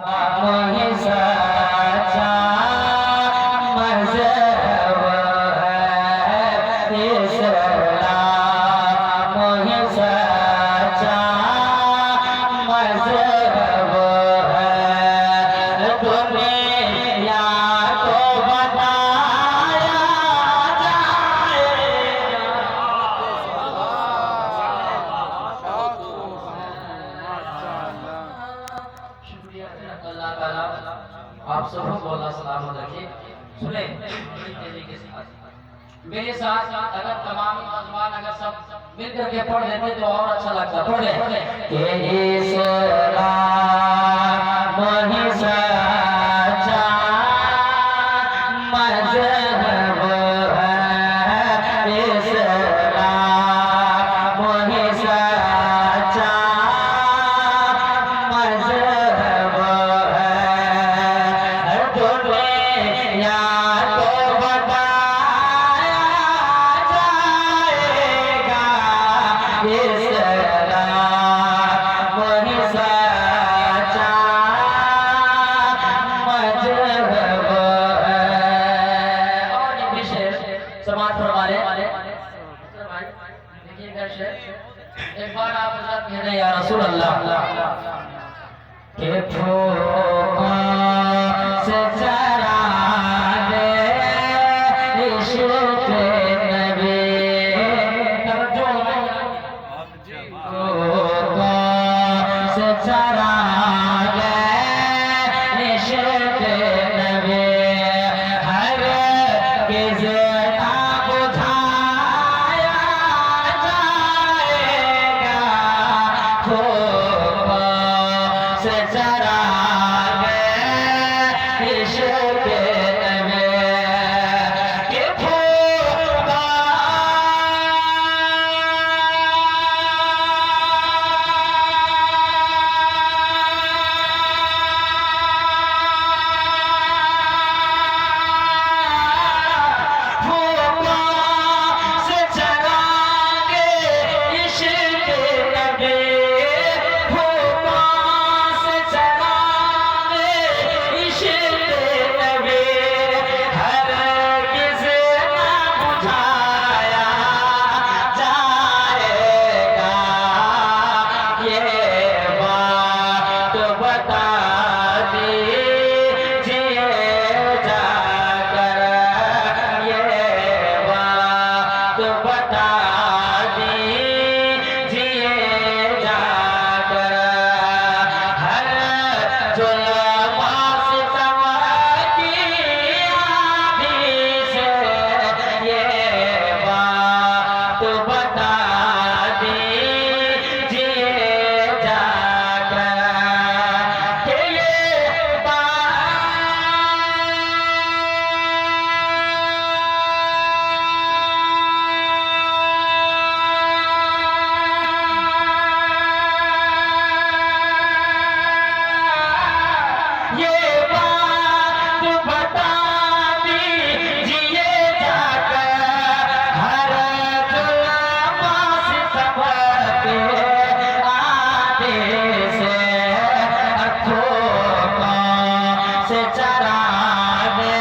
मोहि सच्चा मज़हब है इस्लाम, मोहि सच्चा मज़हब है। दुनिया को बताया अल्लाह ताला आप सबको बोला सलामत रखे। सुने तेजी के साथ मेरे साथ अगर तमाम नौजवान अगर सब मिल करके पढ़ लेते तो और अच्छा लगता। पढ़ ले के इस्लाम मोहि सच्चा मज़हब है इस्लाम, मोहि सच्चा मज़हब है। दुनिया को बताया जाएगा इस्लाम, मोहि सच्चा मज़हब है। और ये भी शेर समाज फरमाने देखिएगा शेर। एक बार आप हज़रत कह रहे या रसूल अल्लाह के फूकों से चरागे इश्क़ नबी, फूकों से चरागे इश्क़ नबी, हर किस ना बुझाया जाएगा। फूकों से चरागे इश्क़ नबी के फूकों से चरागे इश्क़ नबी, फूकों से चरागे इश्क़ नबी, हर किस ना बुझाया जाएगा। ये बात बता दीजिए जाकर, ये बात बता दीजिए जाकर, हर जुल्म सितम की आँधी से ये बात बता दीजिए जाकर कि ये बात बता दीजिए जाकर, हर जुल्म सितम के आते से फूकों से चरागे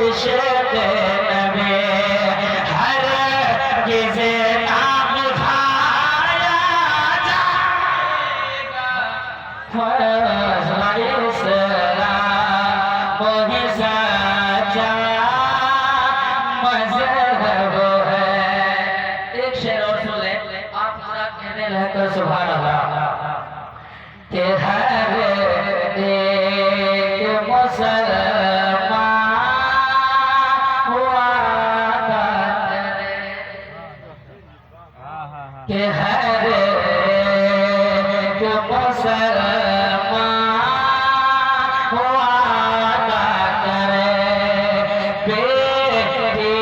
इश्क़ नबी, हर किस ना बुझाया जाएगा। फज़ल इस्लाम मोहि सच्चा मज़हब है। एक शेर और सुन ले आप जरा कहने रहकर सुभान अल्लाह के हर एक मुसलमान हुआ करे, के हर एक मुसलमान हुआ करे, बेटी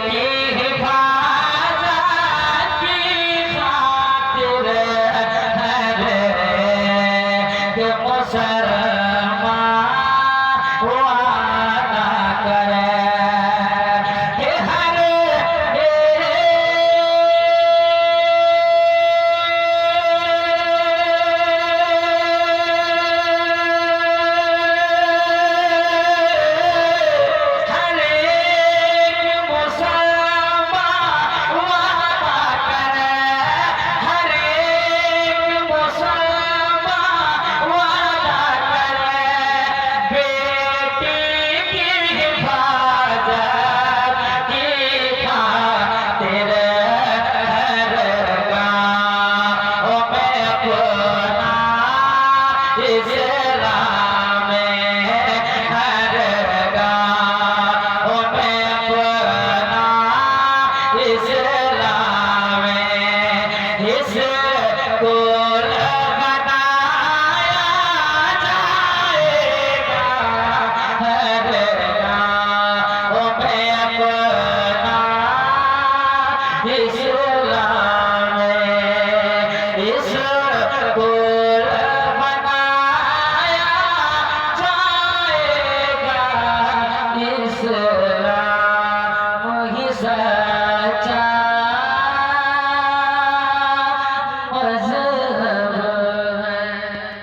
की हिफाज़त की खातिर हर एक मुसलमान हुआ करे, कि हर हुसैन